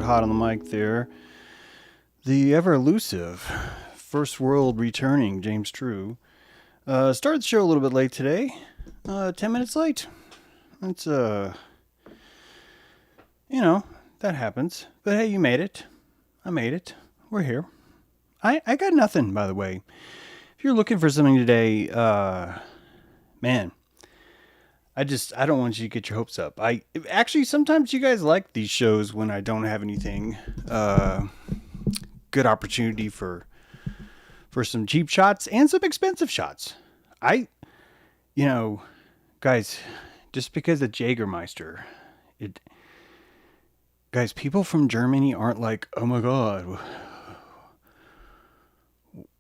Hot on the mic there. The ever elusive First World returning James True started the show a little bit late today. 10 minutes late. It's that happens. But hey, you made it. I made it. We're here. I got nothing, by the way. If you're looking for something today, man, I don't want you to get your hopes up. Actually, sometimes you guys like these shows when I don't have anything. Good opportunity for some cheap shots and some expensive shots. Guys, just because it's Jägermeister, guys, people from Germany aren't like, oh my God,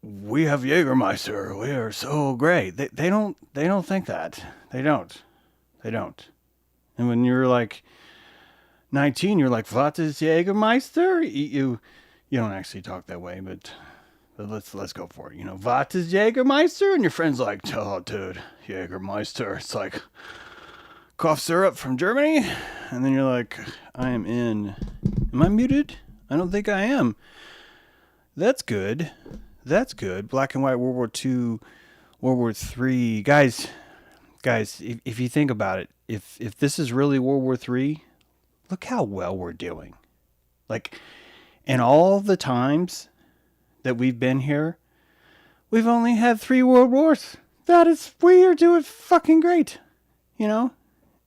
we have Jägermeister. We are so great. They don't think that. They don't. And when you're like 19, you're like, what is Jägermeister? You don't actually talk that way, but let's go for it. What is Jägermeister? And your friend's like, oh, dude, Jägermeister. It's like cough syrup from Germany. And then you're like, I am in. Am I muted? I don't think I am. That's good. Black and white, World War II, World War III. Guys, if you think about it, if this is really World War III, look how well we're doing. Like, And all the times that we've been here, we've only had 3 world wars. That is, we are doing fucking great, you know?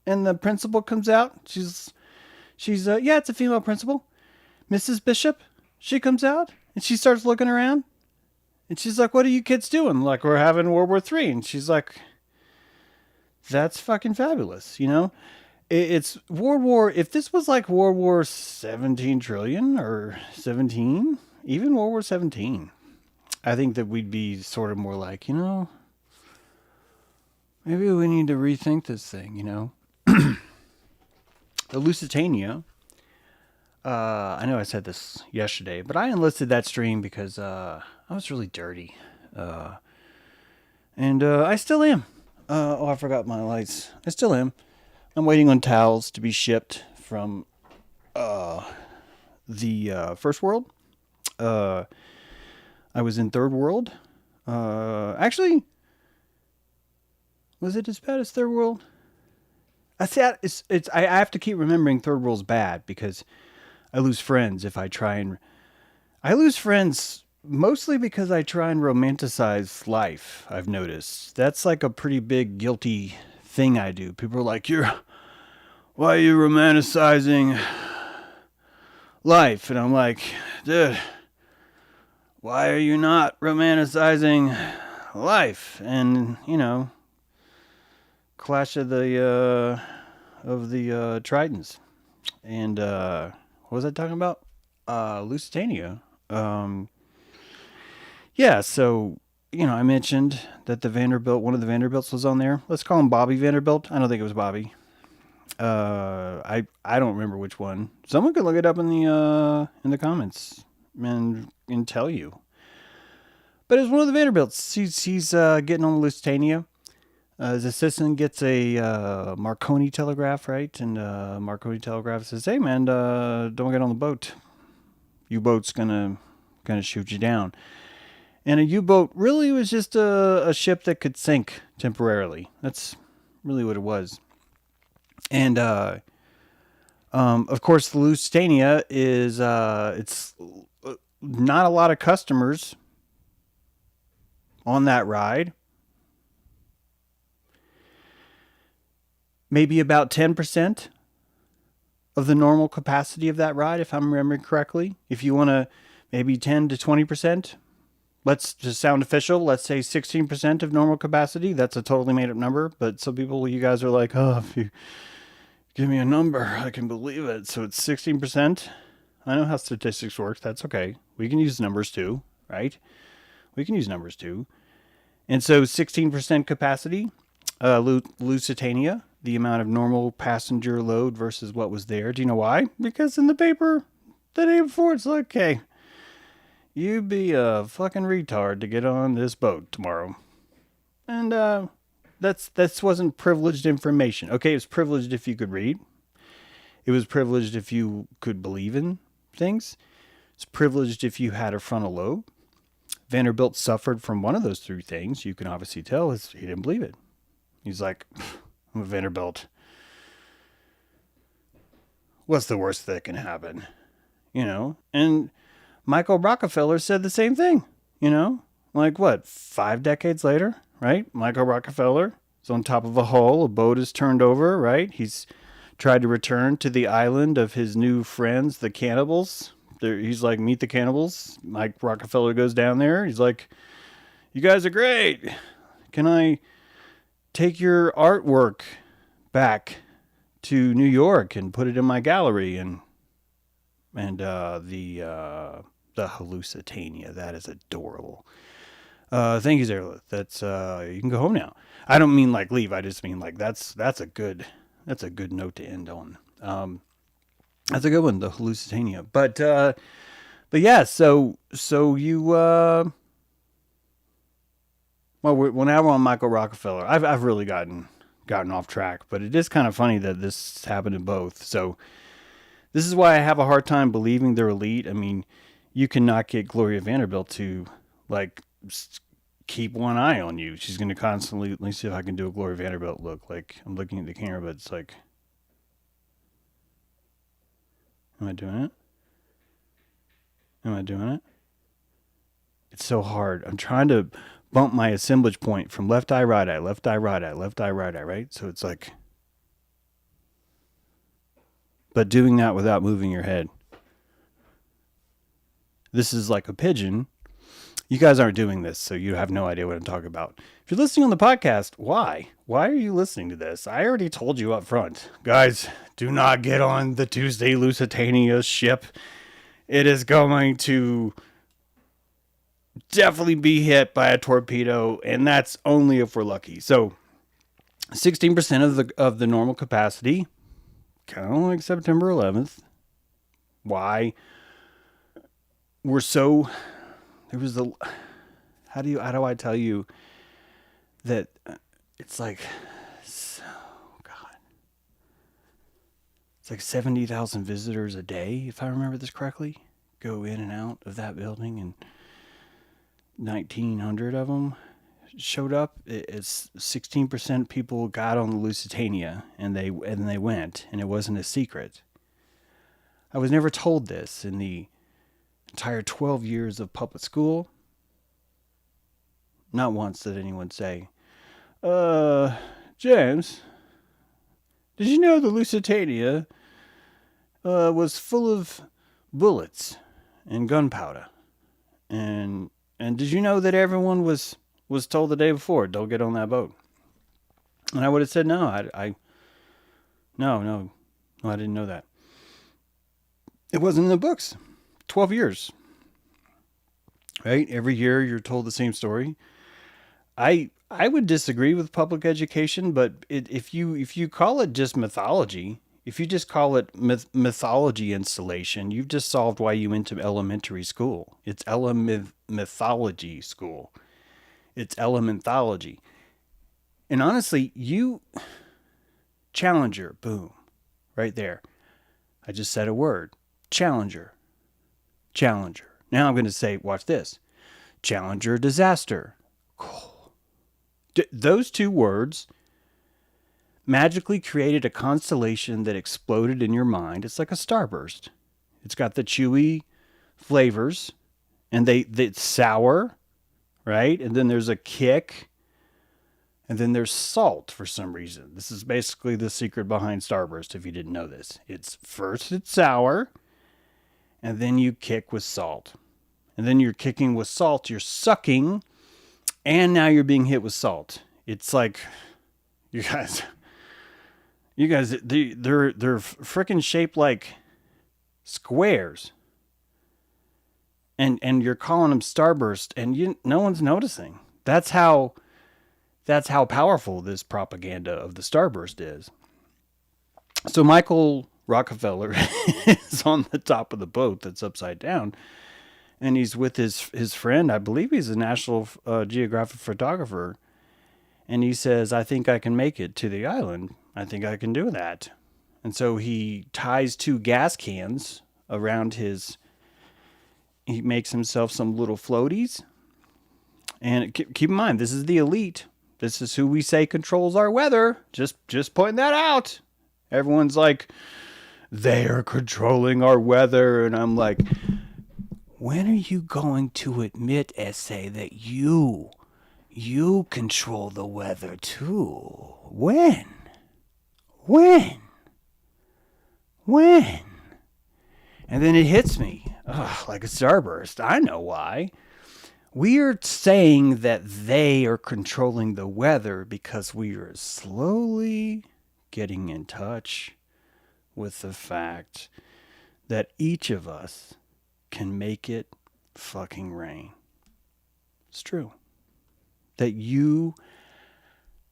And the principal comes out. Yeah, it's a female principal. Mrs. Bishop, she comes out and she starts looking around. And she's like, what are you kids doing? Like, we're having World War III. And she's like, that's fucking fabulous, you know? It's World War, if this was like World War 17 trillion or 17, even World War 17, I think that we'd be sort of more like, you know, maybe we need to rethink this thing, you know? The Lusitania, I know I said this yesterday, but I enlisted that stream because I was really dirty. And I still am. I forgot my lights. I still am. I'm waiting on towels to be shipped from the first world. I was in third world. Actually, was it as bad as third world? I have to keep remembering third world's bad because I lose friends if I try and. I lose friends mostly because I try and romanticize life. I've noticed that's like a pretty big guilty thing I do. People are like, why are you romanticizing life? And I'm like, dude, why are you not romanticizing life? And, you know, clash of the Tritons. And what was I talking about? Lusitania. Yeah, so, you know, I mentioned that one of the Vanderbilts was on there. Let's call him Bobby Vanderbilt. I don't think it was Bobby. I don't remember which one. Someone could look it up in the comments and tell you. But it's one of the Vanderbilts. He's getting on the Lusitania. His assistant gets a Marconi telegraph, right? And Marconi telegraph says, "Hey man, don't get on the boat. U-boat's gonna shoot you down." And a U-boat really was just a ship that could sink temporarily. That's really what it was. And of course, the Lusitania is it's not a lot of customers on that ride. Maybe about 10% of the normal capacity of that ride, if I'm remembering correctly. If you want to, maybe 10 to 20%. Let's just sound official. Let's say 16% of normal capacity. That's a totally made up number. But some people, you guys are like, oh, if you give me a number, I can believe it. So it's 16%. I know how statistics work. That's okay. We can use numbers too, right? We can use numbers too. And so 16% capacity, Lusitania, the amount of normal passenger load versus what was there. Do you know why? Because in the paper the day before, it's like, hey, you'd be a fucking retard to get on this boat tomorrow. And that's wasn't privileged information. Okay, it was privileged if you could read. It was privileged if you could believe in things. It's privileged if you had a frontal lobe. Vanderbilt suffered from one of those 3 things. You can obviously tell he didn't believe it. He's like, I'm a Vanderbilt. What's the worst that can happen? You know? And Michael Rockefeller said the same thing. You know? Like what? 5 decades later, right? Michael Rockefeller is on top of a hull. A boat is turned over, right? He's tried to return to the island of his new friends, the cannibals. He's like, meet the cannibals. Mike Rockefeller goes down there. He's like, you guys are great. Can I take your artwork back to New York and put it in my gallery? And the Hallucination, that is adorable. Thank you, Zerlith. That's you can go home now. I don't mean like leave. I just mean like that's a good note to end on. That's a good one, the Hallucination. But yeah. So you well, now we're on Michael Rockefeller. I've really gotten off track, but it is kind of funny that this happened to both. So this is why I have a hard time believing they're elite. I mean, you cannot get Gloria Vanderbilt to like keep one eye on you. She's going to constantly. Let me see if I can do a Gloria Vanderbilt look. Like I'm looking at the camera, but it's like, am I doing it? Am I doing it? It's so hard. I'm trying to bump my assemblage point from left eye, right eye, left eye, right eye, left eye, right eye, right? So it's like, but doing that without moving your head. This is like a pigeon. You guys aren't doing this, so you have no idea what I'm talking about. If you're listening on the podcast, why? Why are you listening to this? I already told you up front. Guys, do not get on the Tuesday Lusitania ship. It is going to definitely be hit by a torpedo, and that's only if we're lucky. So 16% of the normal capacity, kind of like September 11th. Why? We're so, there was the, how do I tell you that it's like, so, God, it's like 70,000 visitors a day, if I remember this correctly, go in and out of that building, and 1,900 of them showed up. It's 16% people got on the Lusitania, and they went, and it wasn't a secret. I was never told this in the entire 12 years of public school. Not once did anyone say, James, did you know the Lusitania was full of bullets and gunpowder? And did you know that everyone was told the day before, don't get on that boat? And I would have said, no, no, I didn't know that. It wasn't in the books. 12 years. Right? Every year you're told the same story. I would disagree with public education, but if you call it just mythology, if you just call it mythology installation, you've just solved why you went to elementary school. It's mythology school. It's elementhology. And honestly, Challenger, boom, right there. I just said a word. Challenger. Now I'm going to say, watch this. Challenger disaster. Those two words magically created a constellation that exploded in your mind. It's like a starburst. It's got the chewy flavors, and it's sour, right? And then there's a kick, and then there's salt for some reason. This is basically the secret behind starburst, if you didn't know this. It's sour, and then you kick with salt. And then you're kicking with salt, you're sucking, and now you're being hit with salt. It's like, you guys, they're freaking shaped like squares. And you're calling them starburst, and no one's noticing. That's how powerful this propaganda of the starburst is. So Michael Rockefeller is on the top of the boat that's upside down, and he's with his friend. I believe he's a National Geographic photographer. And he says, I think I can make it to the island. I think I can do that. And so he ties 2 gas cans around he makes himself some little floaties. And keep in mind, this is the elite. This is who we say controls our weather. Just pointing that out. Everyone's like, they are controlling our weather. And I'm like, when are you going to admit, essay, that you control the weather too? When? And then it hits me, like a starburst. I know why. We are saying that they are controlling the weather because we are slowly getting in touch with the fact that each of us can make it fucking rain. It's true. That you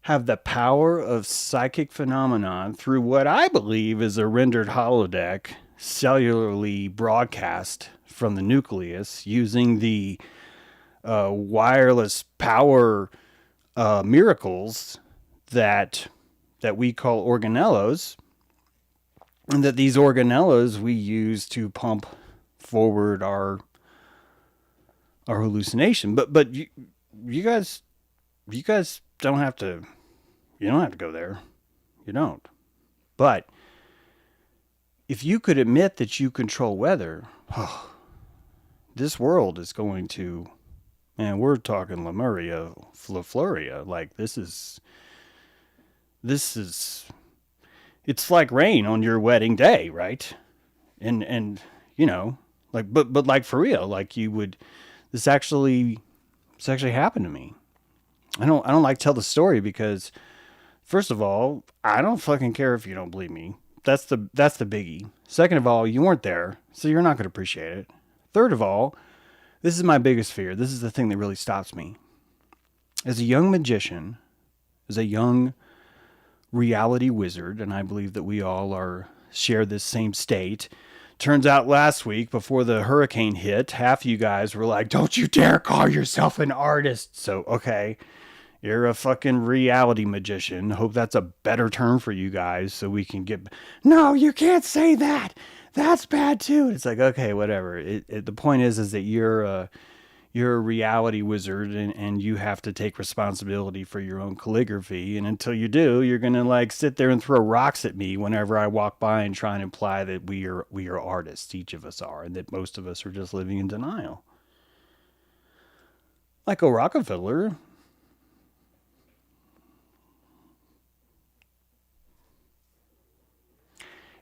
have the power of psychic phenomenon through what I believe is a rendered holodeck cellularly broadcast from the nucleus using the wireless power miracles that we call organellos, and that these organellos we use to pump forward our hallucination. But you guys don't have to. You don't have to go there. You don't. But if you could admit that you control weather, this world is going to, and we're talking Lemuria, Flafloria. Like this is, it's like rain on your wedding day, right? And you know, like, but like for real, like you would, this actually, this actually happened to me. I don't like to tell the story because first of all, I don't fucking care if you don't believe me. That's the biggie. Second of all, you weren't there, so you're not going to appreciate it. Third of all, this is my biggest fear. This is the thing that really stops me. As a young magician, as a young reality wizard, and I believe that we all are share this same state. Turns out last week, before the hurricane hit, half you guys were like, "Don't you dare call yourself an artist." So, okay, you're a fucking reality magician. Hope that's a better term for you guys so we can get. No, you can't say that. That's bad too. It's like, okay, whatever. The point is that you're a reality wizard and you have to take responsibility for your own calligraphy. And until you do, you're going to like sit there and throw rocks at me whenever I walk by and try and imply that we are artists. Each of us are, and that most of us are just living in denial. Michael Rockefeller,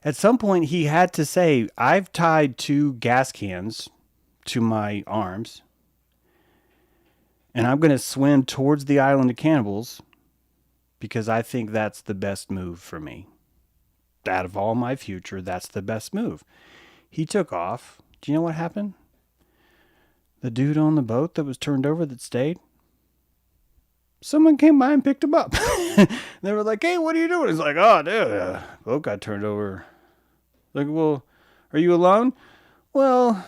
at some point he had to say, I've tied 2 gas cans to my arms and I'm going to swim towards the island of cannibals because I think that's the best move for me. Out of all my future, that's the best move. He took off. Do you know what happened? The dude on the boat that was turned over that stayed, someone came by and picked him up. They were like, "Hey, what are you doing?" He's like, "Oh, dude, boat got turned over." Like, "Well, are you alone?" "Well,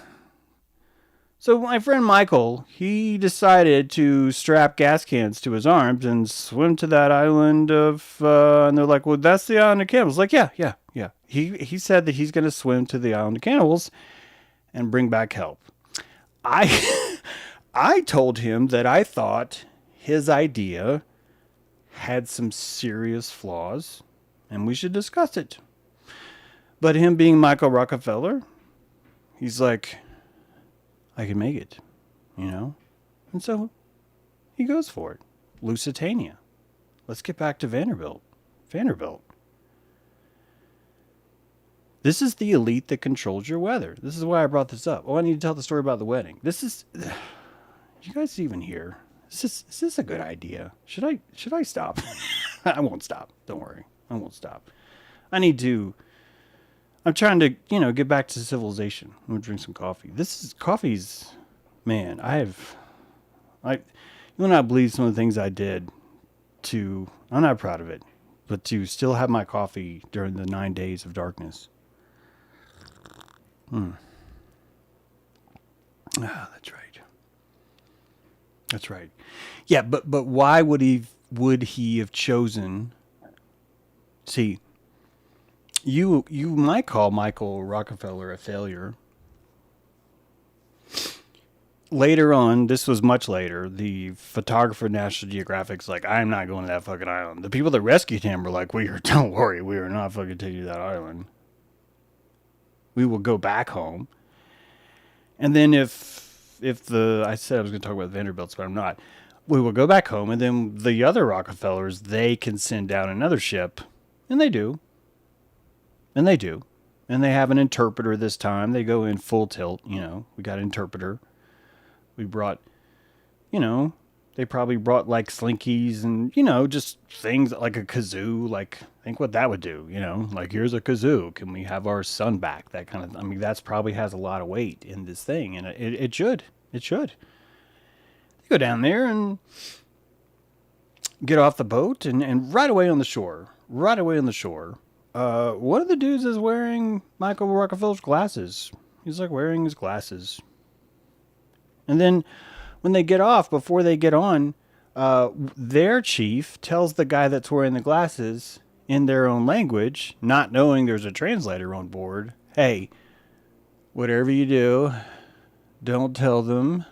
so my friend Michael, he decided to strap gas cans to his arms and swim to that island of," and they're like, "Well, that's the island of cannibals." Like, yeah, yeah, yeah. He said that he's going to swim to the island of cannibals and bring back help. I I told him that I thought his idea had some serious flaws and we should discuss it. But him being Michael Rockefeller, he's like, I can make it, you know? And so he goes for it. Lusitania. Let's get back to Vanderbilt. Vanderbilt. This is the elite that controls your weather. This is why I brought this up. Oh, I need to tell the story about the wedding. This is, you guys even here? Is this a good idea? Should I stop? I won't stop. Don't worry. I won't stop. I'm trying to, get back to civilization. I'm going to drink some coffee. Coffee's, man, you will not believe some of the things I did I'm not proud of it, but to still have my coffee during the 9 days of darkness. Ah, that's right. That's right. Yeah, but why would he have chosen? See, you might call Michael Rockefeller a failure. Later on, this was much later, the photographer National Geographic's like, I'm not going to that fucking island. The people that rescued him were like, don't worry, we are not fucking taking you to that island. We will go back home. And then I said I was going to talk about Vanderbilts, but I'm not. We will go back home, and then the other Rockefellers, they can send down another ship. And they do. And they do. And they have an interpreter this time. They go in full tilt, we got an interpreter. We brought, they probably brought like slinkies and, just things like a kazoo. Like, think what that would do, like here's a kazoo. Can we have our son back? That kind of, that's probably has a lot of weight in this thing. And it should. It should. They go down there and get off the boat and right away on the shore, one of the dudes is wearing Michael Rockefeller's glasses. He's like wearing his glasses. And then when they get off, before they get on, their chief tells the guy that's wearing the glasses in their own language, not knowing there's a translator on board, hey, whatever you do, don't tell them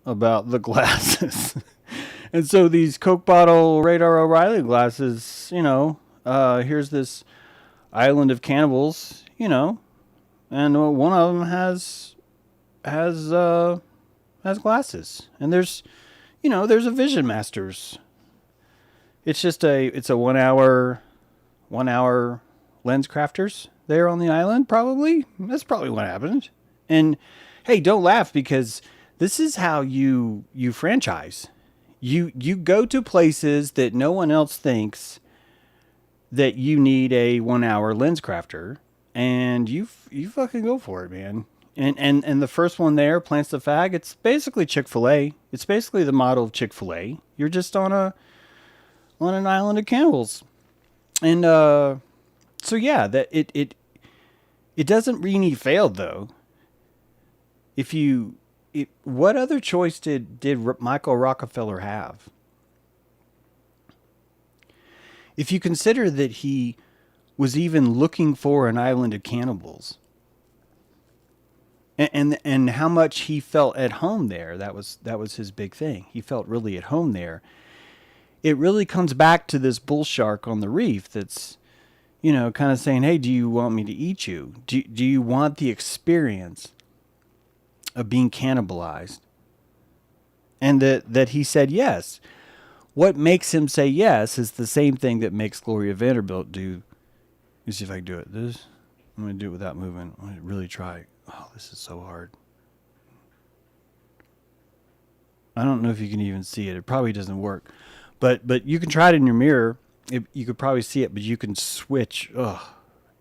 about the glasses. And so these Coke bottle Radar O'Reilly glasses, here's this island of cannibals, and one of them has has glasses, and there's a Vision Masters. It's a 1 hour lens crafters there on the island. Probably that's probably what happened. And hey, don't laugh, because this is how you franchise. You go to places that no one else thinks that you need a 1 hour lens crafter, and you fucking go for it, man. And the first one there, Plants the Fag, it's basically Chick-fil-A. It's basically the model of Chick-fil-A. You're just on an island of cannibals. And so yeah, that it doesn't really fail though. What other choice did Michael Rockefeller have? If you consider that he was even looking for an island of cannibals, and how much he felt at home there, that was his big thing. He felt really at home there. It really comes back to this bull shark on the reef that's, kind of saying, hey, do you want me to eat you? Do you want the experience of being cannibalized? And that he said yes. What makes him say yes is the same thing that makes Gloria Vanderbilt do. Let me see if I can do it. I'm going to do it without moving. I'm going to really try. Oh, this is so hard. I don't know if you can even see it. It probably doesn't work. But you can try it in your mirror. You could probably see it, but you can switch. Ugh.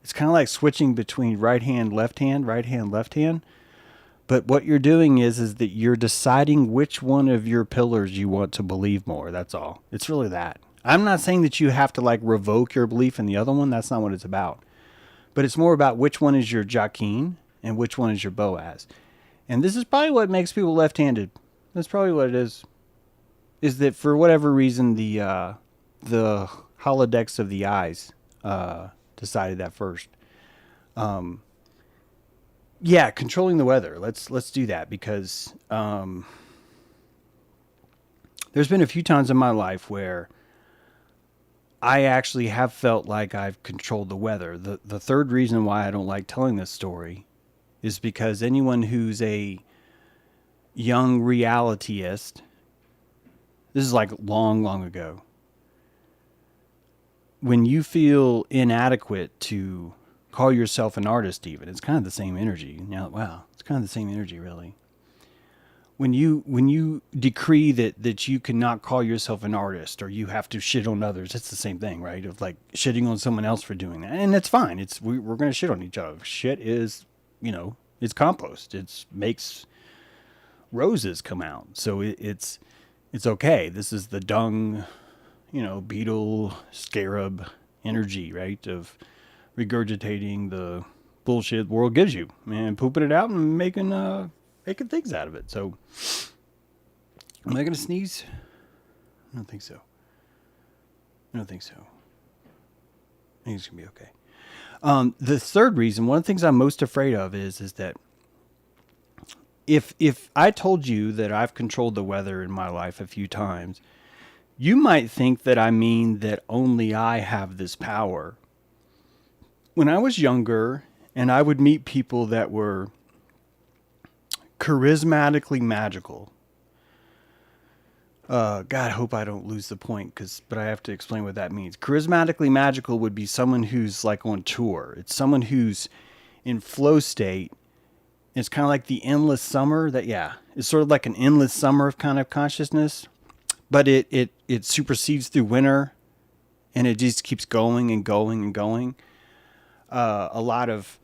It's kind of like switching between right hand, left hand, right hand, left hand. But what you're doing is that you're deciding which one of your pillars you want to believe more. That's all. It's really that. I'm not saying that you have to like revoke your belief in the other one. That's not what it's about. But it's more about which one is your Joaquin and which one is your Boaz. And this is probably what makes people left-handed. That's probably what it is. Is that for whatever reason the holodecks of the eyes decided that first. Yeah, controlling the weather. Let's do that, because there's been a few times in my life where I actually have felt like I've controlled the weather. The third reason why I don't like telling this story is because anyone who's a young realityist, this is like long, long ago, when you feel inadequate to call yourself an artist, even, it's kind of the same energy. Now, wow, it's kind of the same energy, really. When you decree that you cannot call yourself an artist, or you have to shit on others, it's the same thing, right? Of like shitting on someone else for doing that, and that's fine. We're going to shit on each other. Shit is, it's compost. It makes roses come out, so it's okay. This is the dung, beetle, scarab energy, right? Of regurgitating the bullshit the world gives you and pooping it out and making things out of it. So, am I going to sneeze? I don't think so. I think it's going to be okay. The third reason, one of the things I'm most afraid of is that if I told you that I've controlled the weather in my life a few times, you might think that I mean that only I have this power. When I was younger and I would meet people that were charismatically magical. God, I hope I don't lose the point, but I have to explain what that means. Charismatically magical would be someone who's like on tour. It's someone who's in flow state. It's kind of like the endless summer. It's sort of like an endless summer of kind of consciousness, but it supersedes through winter, and it just keeps going and going and going. A lot of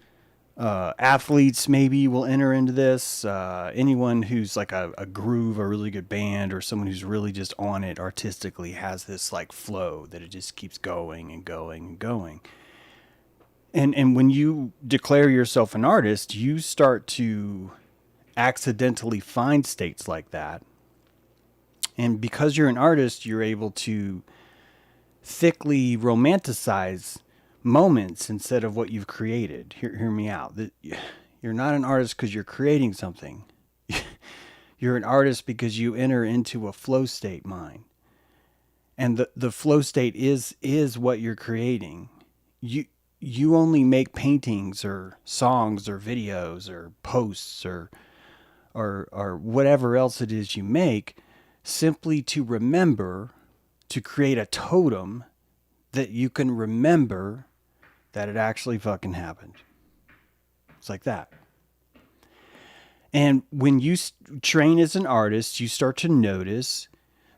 athletes maybe will enter into this. Anyone who's like a groove, a really good band, or someone who's really just on it artistically has this like flow that it just keeps going and going and going. And when you declare yourself an artist, you start to accidentally find states like that. And because you're an artist, you're able to thickly romanticize moments instead of what you've created. Hear me out. You're not an artist because you're creating something. You're an artist because you enter into a flow state mind. And the flow state is what you're creating. You only make paintings or songs or videos or posts or or whatever else it is you make, simply to remember to create a totem that you can remember that it actually fucking happened. It's like that. And when you train as an artist, you start to notice,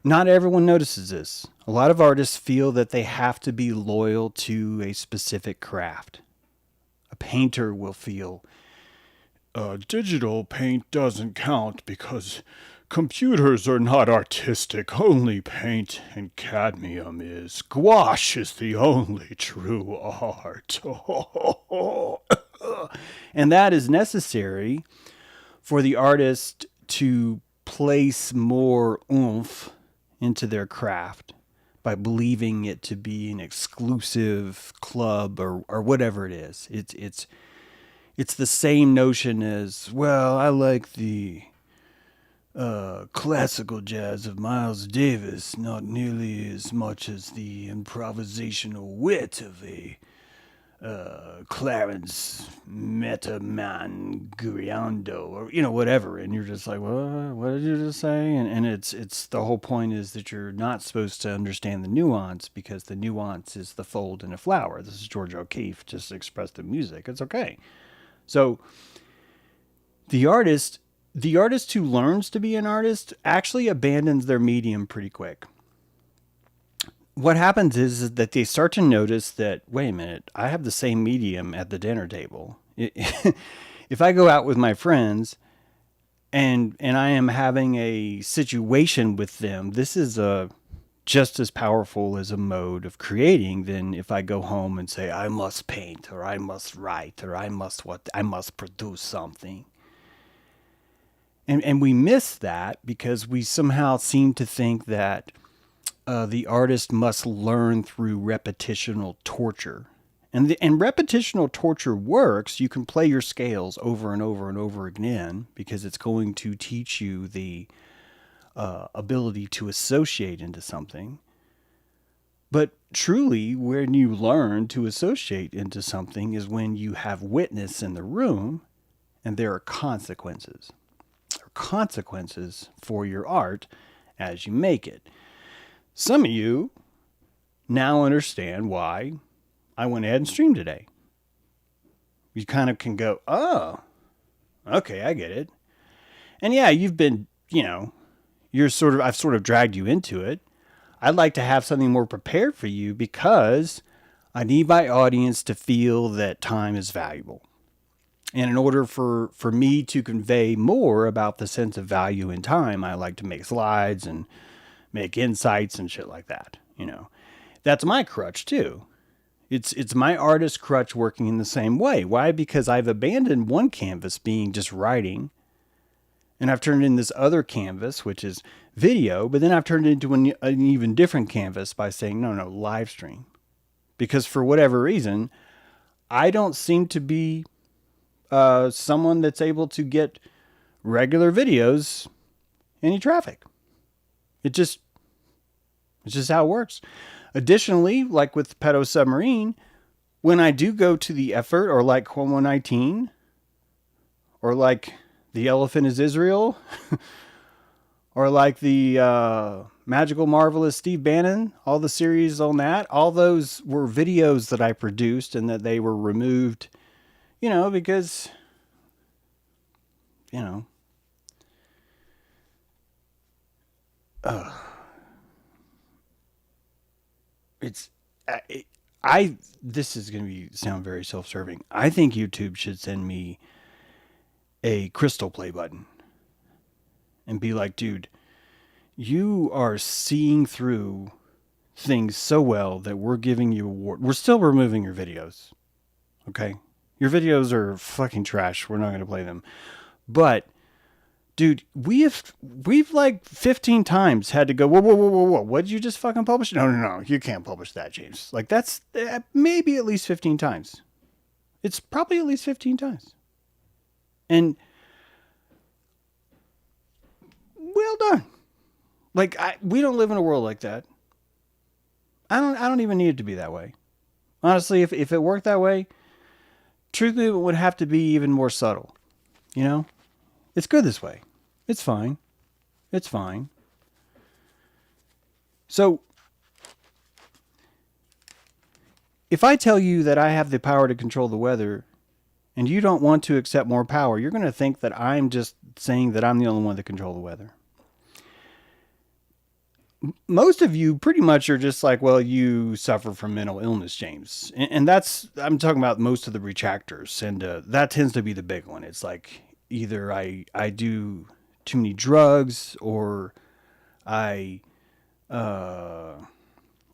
not everyone notices this. A lot of artists feel that they have to be loyal to a specific craft. A painter will feel, digital paint doesn't count because computers are not artistic. Only paint and cadmium is. Gouache is the only true art. And that is necessary for the artist to place more oomph into their craft by believing it to be an exclusive club or whatever it is. It's the same notion as, well, I like the classical jazz of Miles Davis, not nearly as much as the improvisational wit of a Clarence Metaman Guriando, or whatever, and you're just like, what did you just say? And it's the whole point is that you're not supposed to understand the nuance, because the nuance is the fold in a flower. This is George O'Keeffe just expressed in music. It's okay. So the artist who learns to be an artist actually abandons their medium pretty quick. What happens is that they start to notice that, wait a minute, I have the same medium at the dinner table. If I go out with my friends and I am having a situation with them, this is just as powerful as a mode of creating than if I go home and say, I must paint, or I must write, or I must produce something. And we miss that because we somehow seem to think that the artist must learn through repetitional torture. And repetitional torture works. You can play your scales over and over and over again because it's going to teach you the ability to associate into something. But truly, when you learn to associate into something is when you have witness in the room and there are consequences. There are consequences for your art as you make it. Some of you now understand why I went ahead and streamed today. You kind of can go, oh, okay, I get it. And yeah, you've been, I've sort of dragged you into it. I'd like to have something more prepared for you because I need my audience to feel that time is valuable. And in order for me to convey more about the sense of value in time, I like to make slides and make insights and shit like that. That's my crutch too. It's my artist crutch working in the same way. Why? Because I've abandoned one canvas being just writing, and I've turned in this other canvas, which is video, but then I've turned it into an even different canvas by saying, no, live stream. Because for whatever reason, I don't seem to be someone that's able to get regular videos any traffic. It's just how it works. Additionally, like with Pedo Submarine, when I do go to the effort, or like Cuomo 19, or like The Elephant is Israel, or like the Magical Marvelous Steve Bannon, all the series on that, all those were videos that I produced and that they were removed, because, this is going to sound very self-serving. I think YouTube should send me a crystal play button and be like, dude, you are seeing through things so well that we're giving you award. We're still removing your videos. Okay. Your videos are fucking trash. We're not going to play them. But dude, we've like 15 times had to go, whoa. What did you just fucking publish? No. You can't publish that, James. Like that's maybe at least 15 times. It's probably at least 15 times. And well done. Like we don't live in a world like that. I don't even need it to be that way. Honestly, if it worked that way, truthfully, it would have to be even more subtle. It's good this way. It's fine. It's fine. So, if I tell you that I have the power to control the weather and you don't want to accept more power, you're going to think that I'm just saying that I'm the only one that control the weather. Most of you pretty much are just like, well, you suffer from mental illness, James. And that's, I'm talking about most of the retractors. And that tends to be the big one. It's like either I do too many drugs or I,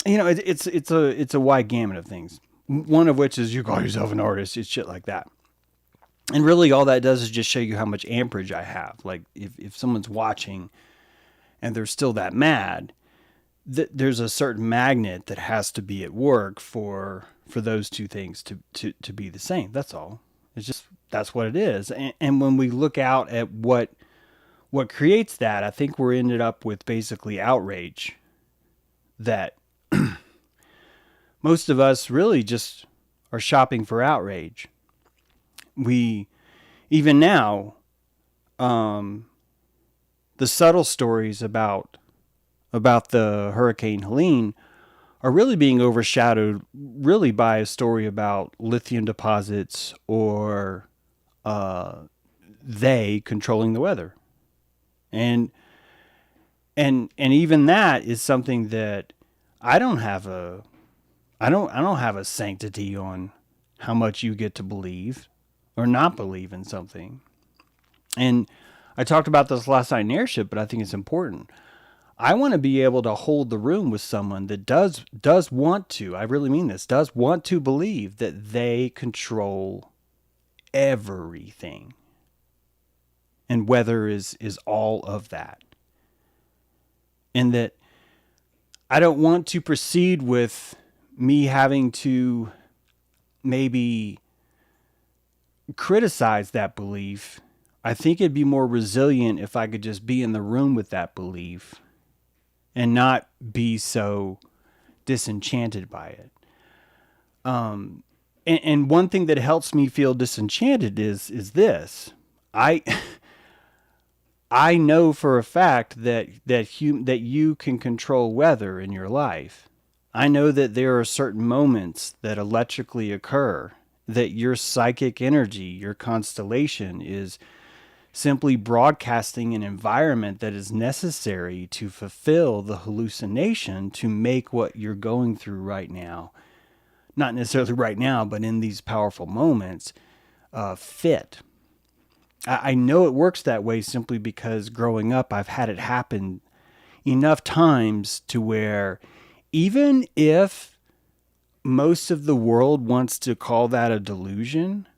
it's a wide gamut of things. One of which is you call yourself an artist. It's shit like that. And really all that does is just show you how much amperage I have. Like if someone's watching and they're still that mad, there's a certain magnet that has to be at work for those two things to be the same. That's all. It's just, that's what it is. And when we look out at what creates that, I think we're ended up with basically outrage that most of us really just are shopping for outrage. We, even now, the subtle stories about the Hurricane Helene are really being overshadowed really by a story about lithium deposits or they controlling the weather. And even that is something that I don't have a sanctity on how much you get to believe or not believe in something. And I talked about this last night in Airship, but I think it's important. I want to be able to hold the room with someone that does want to, I really mean this, does want to believe that they control everything. And weather is all of that. And that I don't want to proceed with me having to maybe criticize that belief. I think it'd be more resilient if I could just be in the room with that belief and not be so disenchanted by it. And one thing that helps me feel disenchanted is this. I know for a fact that you can control weather in your life. I know that there are certain moments that electrically occur, that your psychic energy, your constellation is simply broadcasting an environment that is necessary to fulfill the hallucination to make what you're going through right now, not necessarily right now, but in these powerful moments, fit. I know it works that way simply because growing up, I've had it happen enough times to where even if most of the world wants to call that a delusion,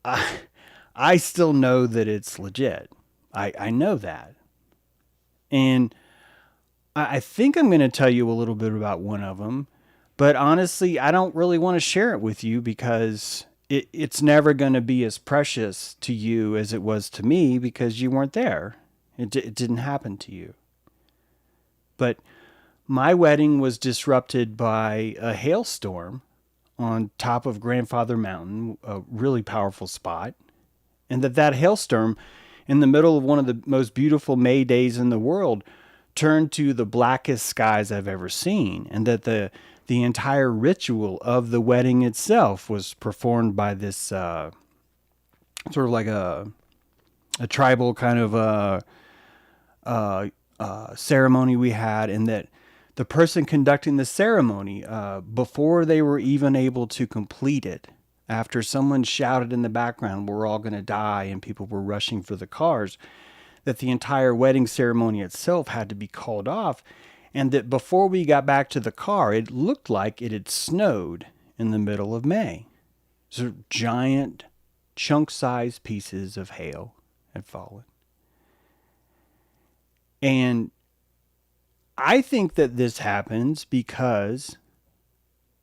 I still know that it's legit. I know that. And I think I'm going to tell you a little bit about one of them. But honestly, I don't really want to share it with you because it's never going to be as precious to you as it was to me because you weren't there. It didn't happen to you. But my wedding was disrupted by a hailstorm on top of Grandfather Mountain, a really powerful spot. And that hailstorm, in the middle of one of the most beautiful May days in the world, turned to the blackest skies I've ever seen. And that the entire ritual of the wedding itself was performed by this sort of like a tribal kind of ceremony we had. And that the person conducting the ceremony, before they were even able to complete it, after someone shouted in the background, we're all going to die, and people were rushing for the cars, that the entire wedding ceremony itself had to be called off. And that before we got back to the car, it looked like it had snowed in the middle of May. So giant, chunk-sized pieces of hail had fallen. And I think that this happens because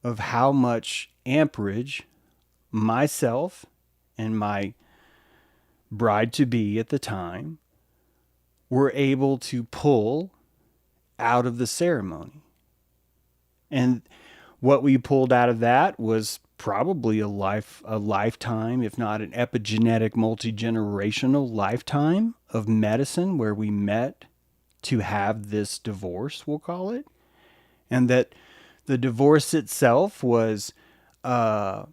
of how much amperage myself and my bride-to-be at the time were able to pull out of the ceremony. And what we pulled out of that was probably a lifetime, if not an epigenetic, multi-generational lifetime of medicine where we met to have this divorce, we'll call it. And that the divorce itself was, I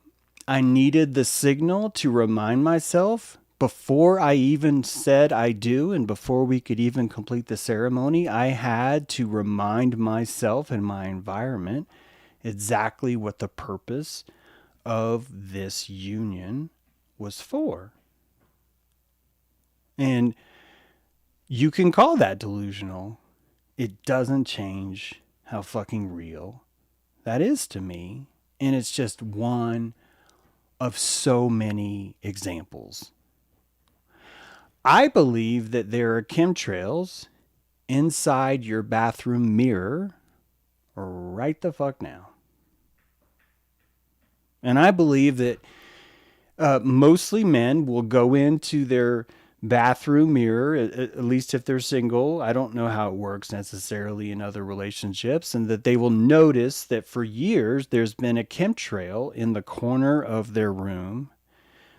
needed the signal to remind myself before I even said I do, and before we could even complete the ceremony. I had to remind myself and my environment exactly what the purpose of this union was for. And you can call that delusional. It doesn't change how fucking real that is to me. And it's just one of so many examples. I believe that there are chemtrails inside your bathroom mirror right the fuck now. And I believe that mostly men will go into their bathroom mirror, at least if they're single. I don't know how it works necessarily in other relationships, and that they will notice that for years there's been a chemtrail in the corner of their room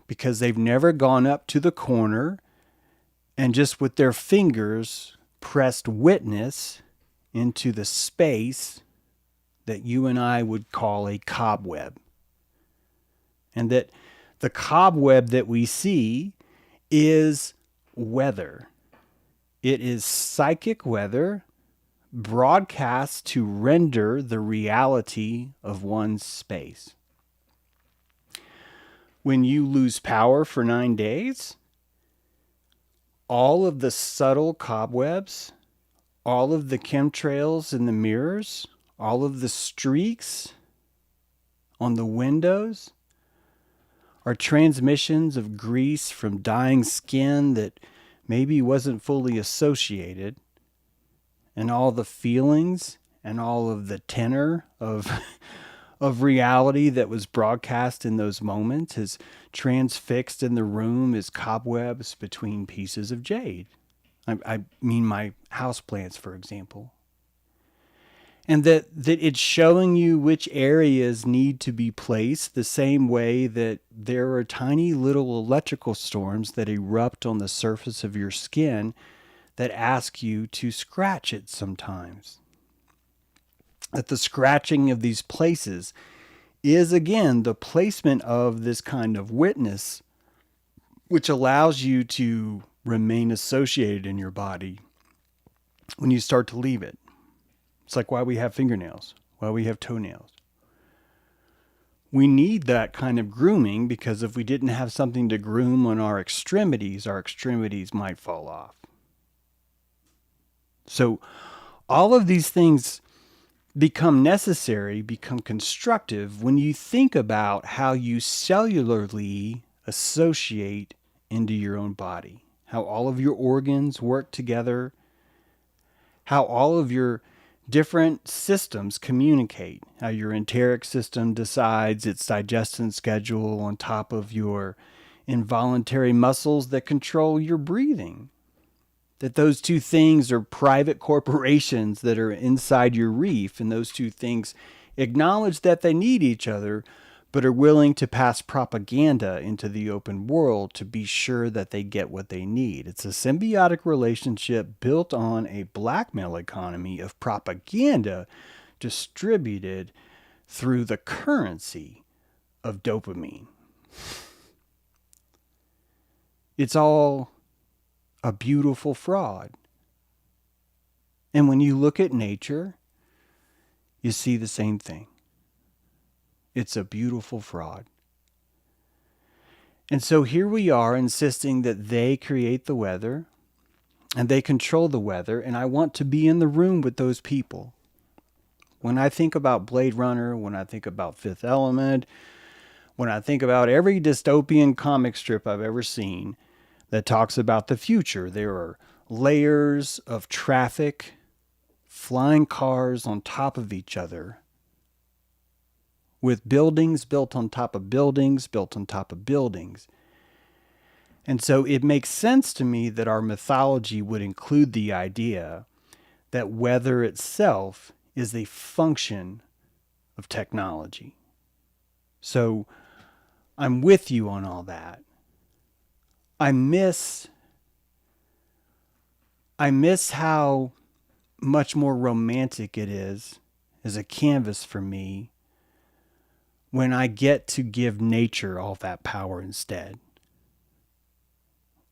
because they've never gone up to the corner and just with their fingers pressed witness into the space that you and I would call a cobweb. And that the cobweb that we see is weather. It is psychic weather broadcast to render the reality of one's space. When you lose power for 9 days, all of the subtle cobwebs, all of the chemtrails in the mirrors, all of the streaks on the windows are transmissions of grease from dying skin that maybe wasn't fully associated, and all the feelings and all of the tenor of reality that was broadcast in those moments is transfixed in the room as cobwebs between pieces of jade. I mean my houseplants, for example. And that it's showing you which areas need to be placed the same way that there are tiny little electrical storms that erupt on the surface of your skin that ask you to scratch it sometimes. That the scratching of these places is, again, the placement of this kind of witness, which allows you to remain associated in your body when you start to leave it. It's like why we have fingernails, why we have toenails. We need that kind of grooming because if we didn't have something to groom on our extremities might fall off. So all of these things become necessary, become constructive when you think about how you cellularly associate into your own body, how all of your organs work together, how all of your different systems communicate, how your enteric system decides its digestion schedule on top of your involuntary muscles that control your breathing. That those two things are private corporations that are inside your reef, and those two things acknowledge that they need each other, but are willing to pass propaganda into the open world to be sure that they get what they need. It's a symbiotic relationship built on a blackmail economy of propaganda distributed through the currency of dopamine. It's all a beautiful fraud. And when you look at nature, you see the same thing. It's a beautiful fraud. And so here we are insisting that they create the weather and they control the weather, and I want to be in the room with those people. When I think about Blade Runner, when I think about Fifth Element, when I think about every dystopian comic strip I've ever seen that talks about the future, there are layers of traffic, flying cars on top of each other, with buildings built on top of buildings, built on top of buildings. And so it makes sense to me that our mythology would include the idea that weather itself is a function of technology. So I'm with you on all that. I miss how much more romantic it is as a canvas for me when I get to give nature all that power instead.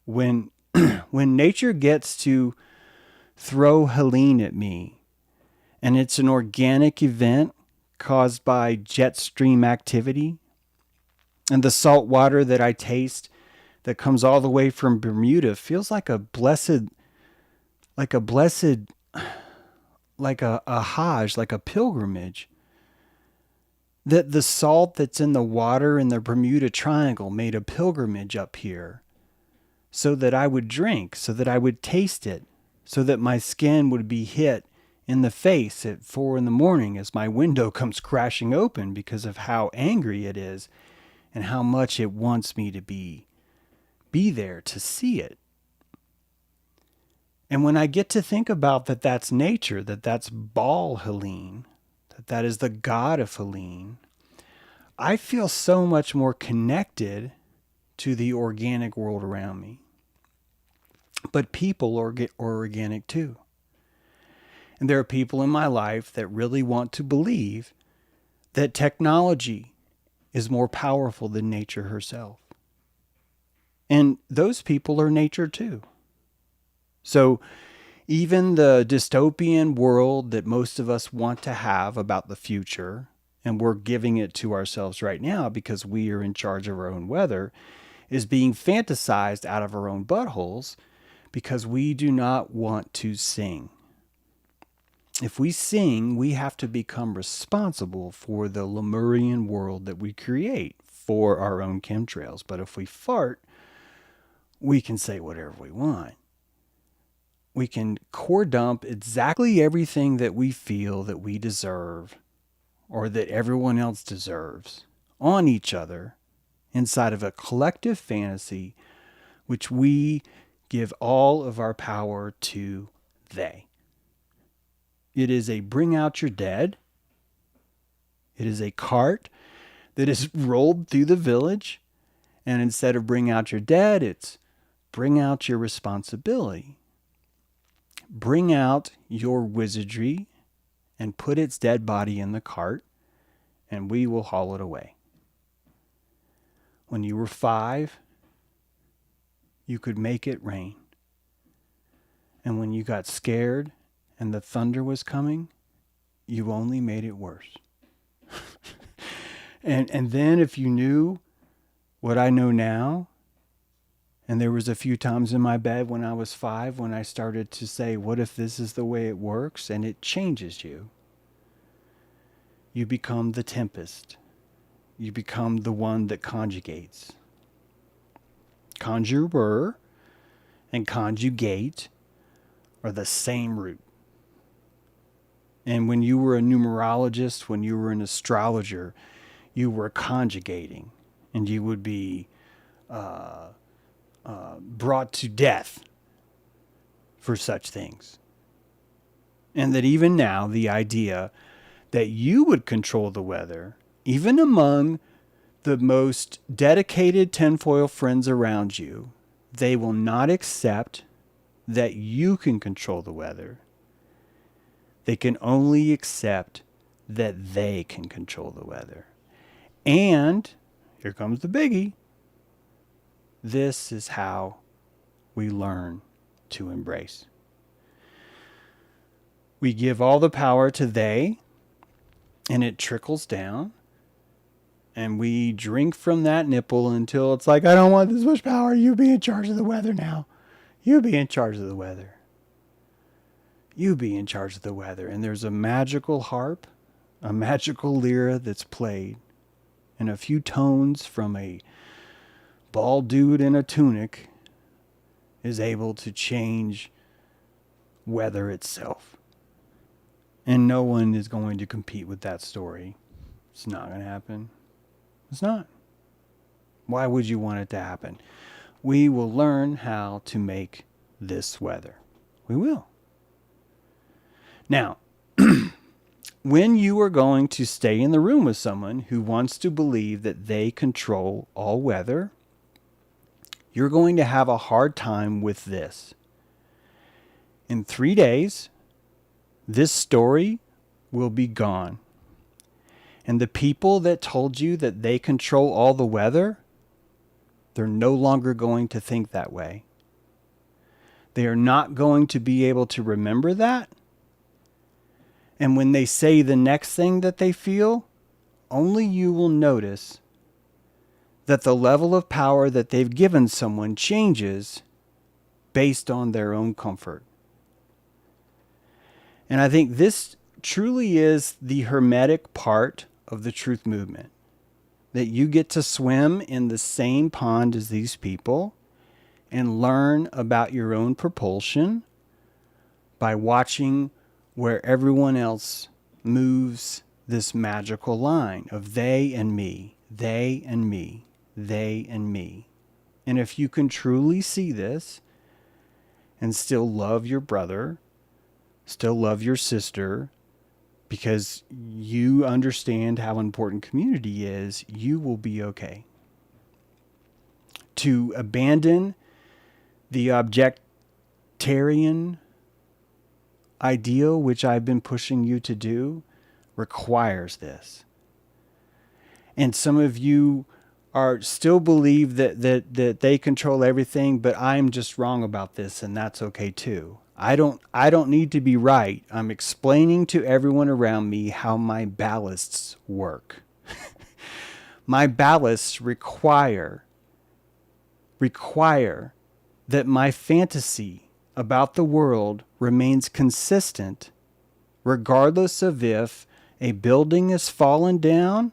When when nature gets to throw Helene at me, and it's an organic event caused by jet stream activity, and the salt water that I taste that comes all the way from Bermuda feels like a blessed, like a hajj, like a pilgrimage. That the salt that's in the water in the Bermuda Triangle made a pilgrimage up here so that I would drink, so that I would taste it, so that my skin would be hit in the face at 4 a.m. as my window comes crashing open because of how angry it is and how much it wants me to be there to see it. And when I get to think about that that's nature, that's Baal Helene, that is the god of Helene, I feel so much more connected to the organic world around me. But people are organic too. And there are people in my life that really want to believe that technology is more powerful than nature herself. And those people are nature too. So even the dystopian world that most of us want to have about the future, and we're giving it to ourselves right now because we are in charge of our own weather, is being fantasized out of our own buttholes because we do not want to sing. If we sing, we have to become responsible for the Lemurian world that we create for our own chemtrails. But if we fart, we can say whatever we want. We can core dump exactly everything that we feel that we deserve or that everyone else deserves on each other inside of a collective fantasy which we give all of our power to they. It is a bring out your dead. It is a cart that is rolled through the village. And instead of bring out your dead, it's bring out your responsibility. Bring out your wizardry and put its dead body in the cart, and we will haul it away. When you were 5, you could make it rain. And when you got scared and the thunder was coming, you only made it worse. and then if you knew what I know now, and there was a few times in my bed when I was 5 when I started to say, what if this is the way it works? And it changes you. You become the tempest. You become the one that conjugates. Conjurer and conjugate are the same root. And when you were a numerologist, when you were an astrologer, you were conjugating, and you would be brought to death for such things. And that even now, the idea that you would control the weather, even among the most dedicated tinfoil friends around you, they will not accept that you can control the weather. They can only accept that they can control the weather. And here comes the biggie. This is how we learn to embrace. We give all the power to they, and it trickles down. And we drink from that nipple until it's like, I don't want this much power. You be in charge of the weather now. You be in charge of the weather. You be in charge of the weather. And there's a magical harp, a magical lyra that's played, and a few tones from a bald dude in a tunic is able to change weather itself. And no one is going to compete with that story. It's not going to happen. It's not. Why would you want it to happen? We will learn how to make this weather. We will. Now, when you are going to stay in the room with someone who wants to believe that they control all weather, you're going to have a hard time with this. In 3 days, this story will be gone. And the people that told you that they control all the weather, they're no longer going to think that way. They are not going to be able to remember that. And when they say the next thing that they feel, only you will notice that the level of power that they've given someone changes based on their own comfort. And I think this truly is the hermetic part of the truth movement. That you get to swim in the same pond as these people and learn about your own propulsion by watching where everyone else moves this magical line of they and me, they and me, they and me. And if you can truly see this and still love your brother, still love your sister, because you understand how important community is, you will be okay. To abandon the objectarian ideal, which I've been pushing you to do, requires this. And some of you are still believe that they control everything, but I'm just wrong about this, and that's okay too. I don't need to be right. I'm explaining to everyone around me how my ballasts work. My ballasts require that my fantasy about the world remains consistent regardless of if a building is fallen down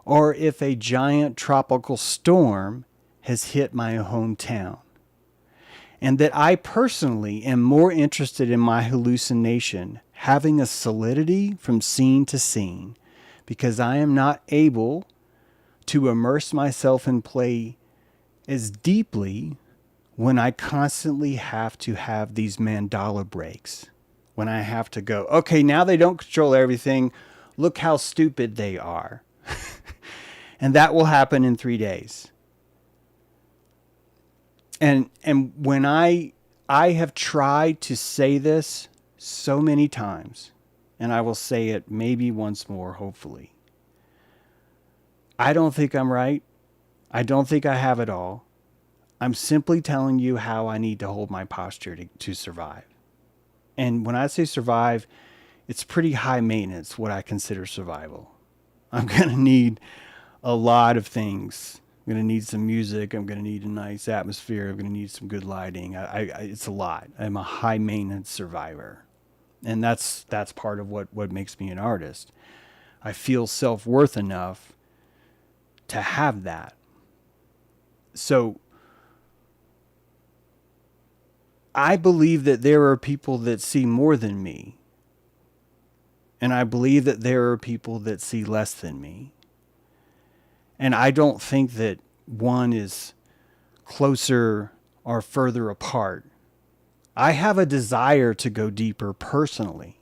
or if a giant tropical storm has hit my hometown. And that I personally am more interested in my hallucination having a solidity from scene to scene, because I am not able to immerse myself in play as deeply when I constantly have to have these mandala breaks. When I have to go, okay, now they don't control everything. Look how stupid they are. And that will happen in 3 days. And when I have tried to say this so many times, and I will say it maybe once more, hopefully. I don't think I'm right. I don't think I have it all. I'm simply telling you how I need to hold my posture to survive. And when I say survive, it's pretty high maintenance, what I consider survival. I'm going to need a lot of things. I'm going to need some music. I'm going to need a nice atmosphere. I'm going to need some good lighting. It's a lot. I'm a high maintenance survivor. And that's part of what makes me an artist. I feel self-worth enough to have that. So I believe that there are people that see more than me. And I believe that there are people that see less than me. And I don't think that one is closer or further apart. I have a desire to go deeper personally.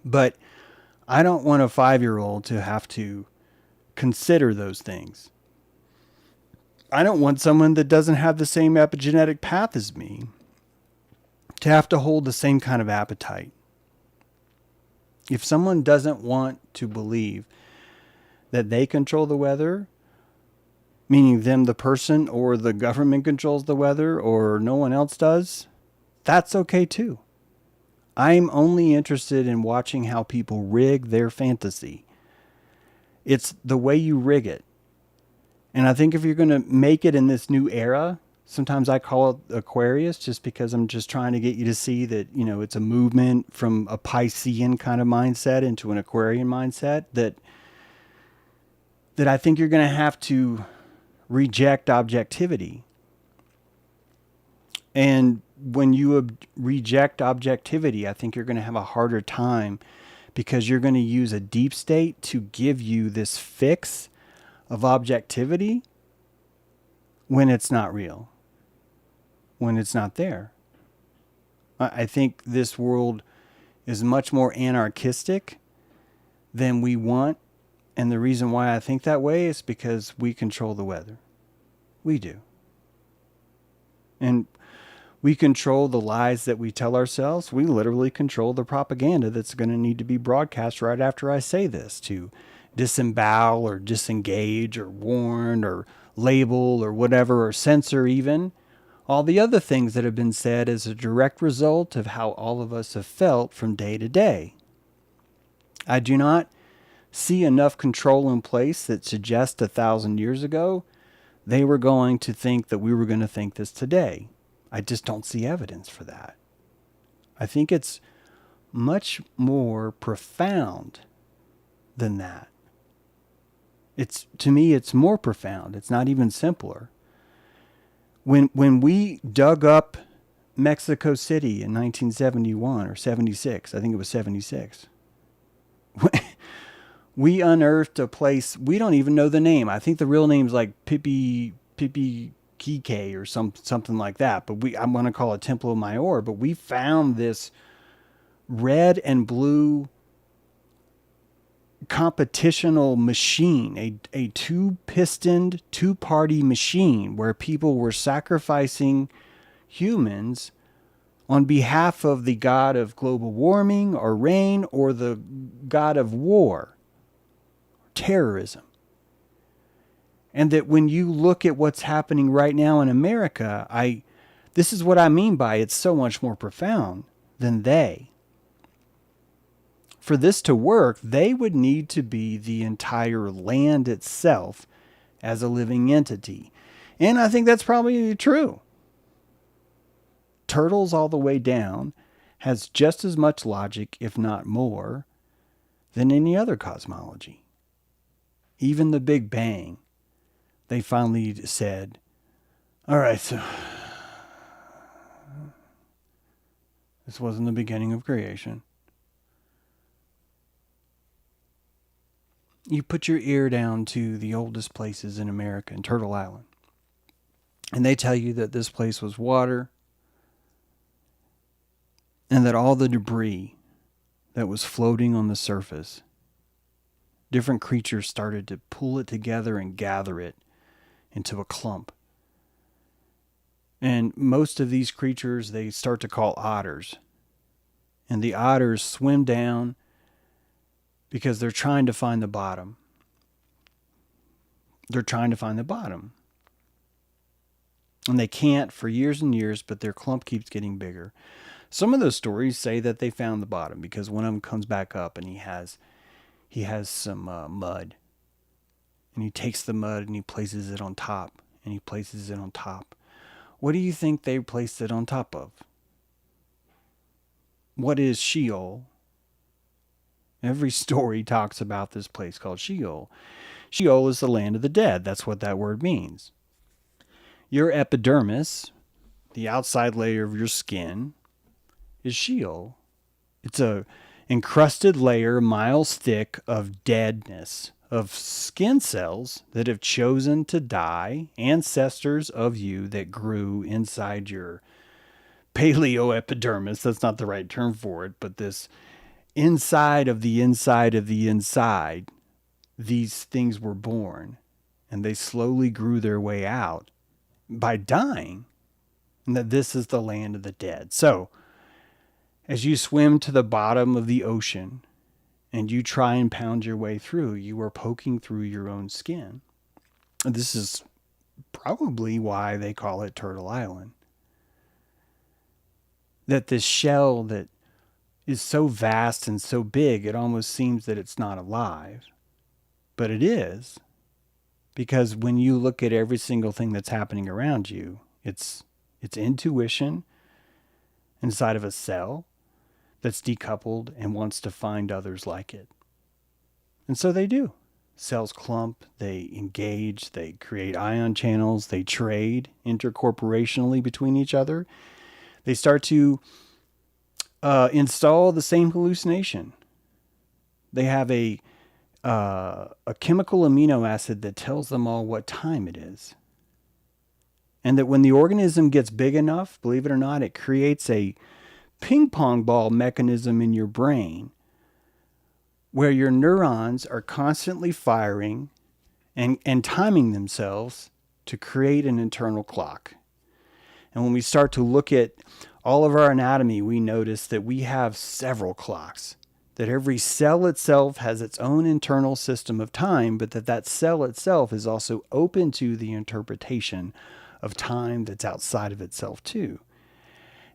But I don't want a 5-year-old to have to consider those things. I don't want someone that doesn't have the same epigenetic path as me to have to hold the same kind of appetite. If someone doesn't want to believe that they control the weather, meaning them, the person, or the government controls the weather, or no one else does, that's okay too. I'm only interested in watching how people rig their fantasy. It's the way you rig it. And I think if you're going to make it in this new era, sometimes I call it Aquarius just because I'm just trying to get you to see that, it's a movement from a Piscean kind of mindset into an Aquarian mindset that I think you're going to have to reject objectivity. And when you reject objectivity, I think you're going to have a harder time because you're going to use a deep state to give you this fix of objectivity when it's not real, when it's not there. I think this world is much more anarchistic than we want. And the reason why I think that way is because we control the weather. We do. And we control the lies that we tell ourselves. We literally control the propaganda that's going to need to be broadcast right after I say this to disembowel or disengage or warn or label or whatever, or censor even. All the other things that have been said as a direct result of how all of us have felt from day to day. I do not see enough control in place that suggests 1,000 years ago they were going to think that we were going to think this today. I just don't see evidence for that. I think it's much more profound than that. To me, it's more profound. It's not even simpler. When we dug up Mexico City in 1971 or 76, I think it was 76, we unearthed a place, we don't even know the name. I think the real name's like Pipi Kike or something like that. But I'm going to call it Templo Mayor. But we found this red and blue competitional machine, a two-pistoned, two-party machine where people were sacrificing humans on behalf of the god of global warming or rain or the god of war, terrorism. And that when you look at what's happening right now in America, this is what I mean by it's so much more profound than they. For this to work, they would need to be the entire land itself as a living entity. And I think that's probably true. Turtles all the way down has just as much logic, if not more, than any other cosmology. Even the Big Bang, they finally said, all right, so this wasn't the beginning of creation. You put your ear down to the oldest places in America, in Turtle Island, and they tell you that this place was water and that all the debris that was floating on the surface, different creatures started to pull it together and gather it into a clump. And most of these creatures they start to call otters. And the otters swim down because they're trying to find the bottom. They're trying to find the bottom. And they can't for years and years, but their clump keeps getting bigger. Some of those stories say that they found the bottom because one of them comes back up and he has some mud. And he takes the mud and he places it on top. And he places it on top. What do you think they placed it on top of? What is Sheol? Every story talks about this place called Sheol. Sheol is the land of the dead. That's what that word means. Your epidermis, the outside layer of your skin, is Sheol. It's a encrusted layer miles thick of deadness, of skin cells that have chosen to die, ancestors of you that grew inside your paleoepidermis. That's not the right term for it, but this inside of the inside of the inside, these things were born, and they slowly grew their way out by dying, and that this is the land of the dead. So, as you swim to the bottom of the ocean, and you try and pound your way through, you are poking through your own skin. And this is probably why they call it Turtle Island. That this shell that is so vast and so big, it almost seems that it's not alive. But it is. Because when you look at every single thing that's happening around you, it's intuition inside of a cell that's decoupled and wants to find others like it. And so they do. Cells clump, they engage, they create ion channels, they trade intercorporationally between each other. They start to install the same hallucination. They have a chemical amino acid that tells them all what time it is. And that when the organism gets big enough, believe it or not, it creates a ping pong ball mechanism in your brain where your neurons are constantly firing and timing themselves to create an internal clock. And when we start to look at all of our anatomy, we notice that we have several clocks, that every cell itself has its own internal system of time, but that cell itself is also open to the interpretation of time that's outside of itself too.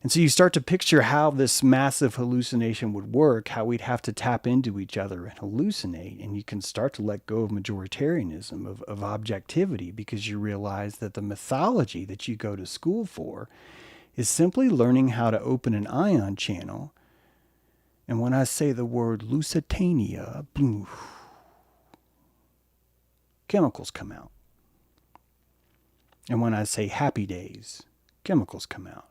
And so you start to picture how this massive hallucination would work, how we'd have to tap into each other and hallucinate. And you can start to let go of majoritarianism, of objectivity, because you realize that the mythology that you go to school for is simply learning how to open an ion channel. And when I say the word Lusitania, boom, chemicals come out. And when I say happy days, chemicals come out.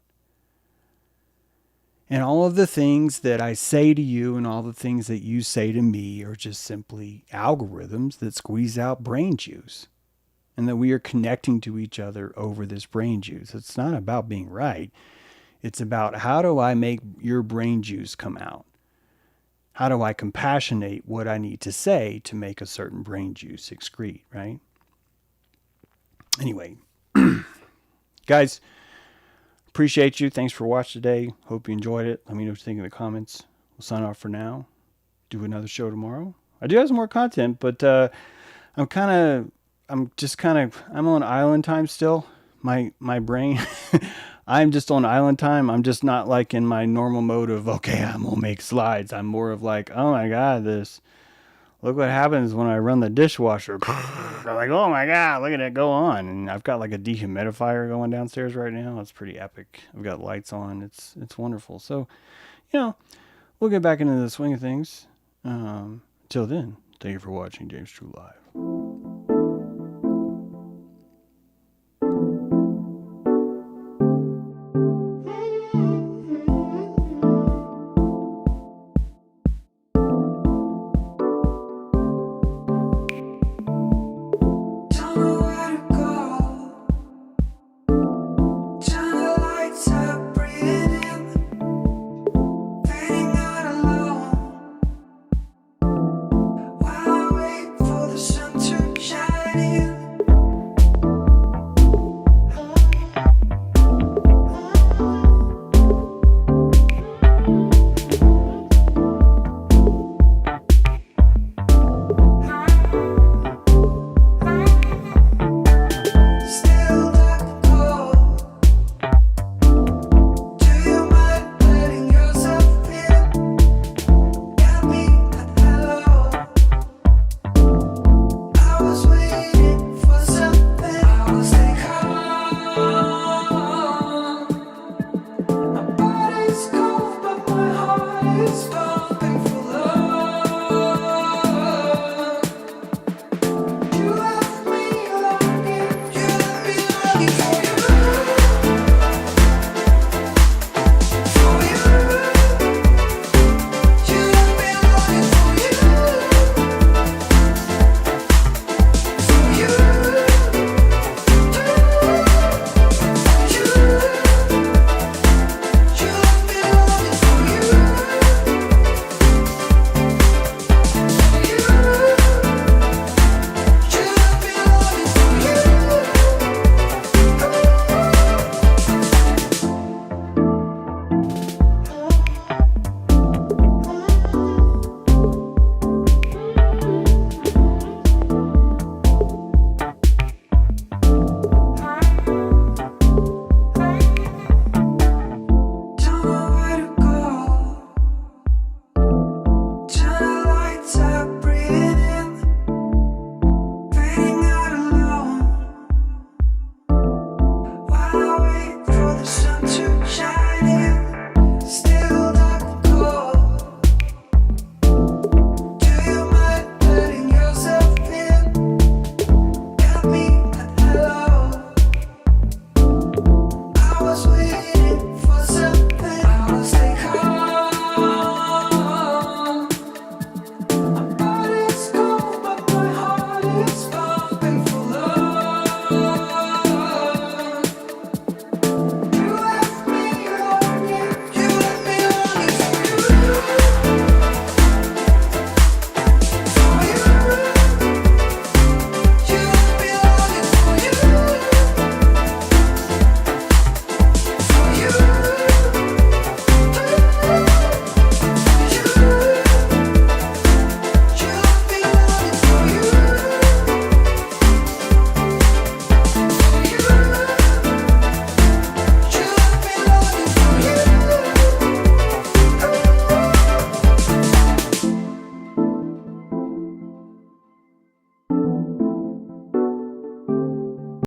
And all of the things that I say to you and all the things that you say to me are just simply algorithms that squeeze out brain juice. And that we are connecting to each other over this brain juice. It's not about being right. It's about how do I make your brain juice come out? How do I compassionate what I need to say to make a certain brain juice excrete, right? Anyway, guys, appreciate you. Thanks for watching today. Hope you enjoyed it. Let me know what you think in the comments. We'll sign off for now. Do another show tomorrow. I do have some more content, but I'm on island time still. My brain, I'm just on island time. I'm just not like in my normal mode of, okay, I'm going to make slides. I'm more of like, oh my God, look what happens when I run the dishwasher. I'm like, oh my God, look at it go on. And I've got like a dehumidifier going downstairs right now. It's pretty epic. I've got lights on. It's wonderful. So, we'll get back into the swing of things. Till then, thank you for watching James True Live.